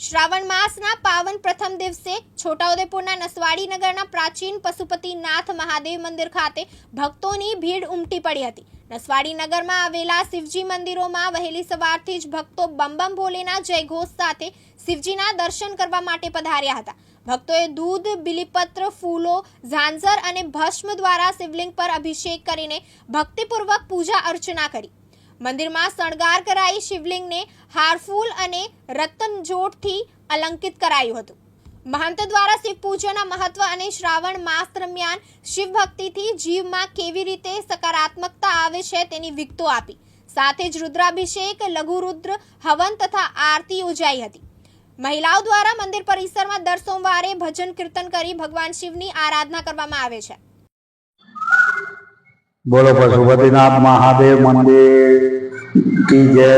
શ્રાવણ માસના પાવન પ્રથમ દિવસે છોટાઉદેપુરના નસવાડી નગરના પ્રાચીન પશુપતિનાથ મહાદેવ મંદિર ખાતે ભક્તોની ભીડ ઉમટી પડી હતી। નસવાડી નગરમાં આવેલા શિવજી મંદિરોમાં વહેલી સવારથી જ ભક્તો બમ બમ ભોલેના જયઘોષ સાથે શિવજીના દર્શન કરવા માટે પધાર્યા હતા। ભક્તોએ દૂધ, બિલીપત્ર, ફૂલો, ઝાંઝર અને ભસ્મ દ્વારા શિવલિંગ પર અભિષેક કરીને ભક્તિપૂર્વક પૂજા અર્ચના કરી। મંદિરમાં શણગાર કરાઈ શિવલિંગને હારફૂલ અને રતનજોટથી અલંકિત કરાયું હતું। મહંત દ્વારા શિવ પૂજાના મહત્વ અને શ્રાવણ માસ દરમિયાન શિવ ભક્તિથી જીવમાં કેવી રીતે સકારાત્મકતા આવે છે તેની વિગતો આપી। સાથે જ રુદ્રાભિષેક, લઘુરુદ્ર હવન તથા આરતી યોજાઈ હતી। મહિલાઓ દ્વારા મંદિર પરિસરમાં દર સોમવારે ભજન કીર્તન કરી ભગવાન શિવની આરાધના કરવામાં આવે છે। बोलो पशुपतिनाथ महादेव मंदिर की जय।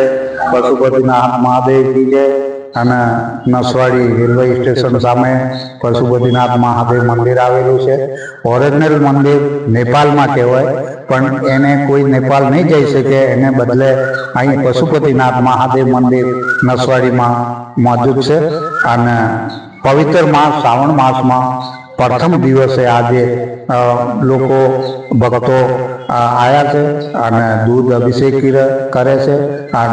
पशुपतिनाथ महादेव की जय। અને નસવાડી રેલવે સ્ટેશન સામે પશુપતિનાથ મહાદેવ મંદિર આવેલું છે। ઓરિજિનલ મંદિર નેપાળમાં કહેવાય, પણ એને કોઈ નેપાળ નહીં જઈ શકે, એને બદલે અહીં પશુપતિનાથ મહાદેવ મંદિર નસવાડીમાં મોજૂદ છે। અને પવિત્ર માસ શ્રાવણ માસમાં પ્રથમ દિવસે આજે લોકો ભક્તો આવ્યા છે અને દૂધ અભિષેક કરે છે,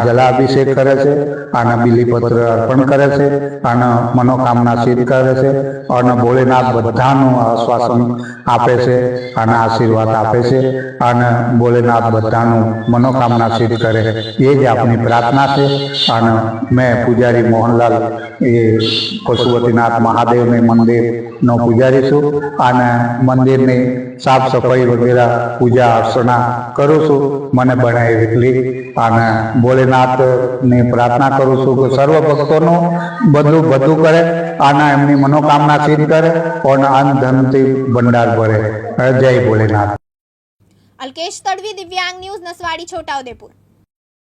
જલાભિષેક કરે છે અને બિલીપત્ર અર્પણ કરે છે અને મનોકામના સિદ્ધ કરે છે અને ભોલેનાથ બધાનું આશ્વાસન આપે છે અને આશીર્વાદ આપે છે અને ભોલેનાથ બધાનું મનોકામના સિદ્ધ કરે એ જ આપની પ્રાર્થના છે। અને મેં પૂજારી મોહનલાલ એ પશુપતિનાથ મહાદેવની મંદિરનો પૂજારી છું અને મંદિરની સાફ સફાઈ વગેરે પૂજા અર્ચના કરું છું મને બને એટલી, અને ભોલેનાથની પ્રાર્થના કરું છું કે સર્વ ભક્તોનું બધું કરે અને એમની મનોકામના સિદ્ધ કરે અને અન્ન ધનથી ભંડાર ભરે। જય ભોલેનાથ। અલ્કેશ તડવી, દિવ્યાંગ ન્યૂઝ, નસવાડી, છોટાઉદેપુર।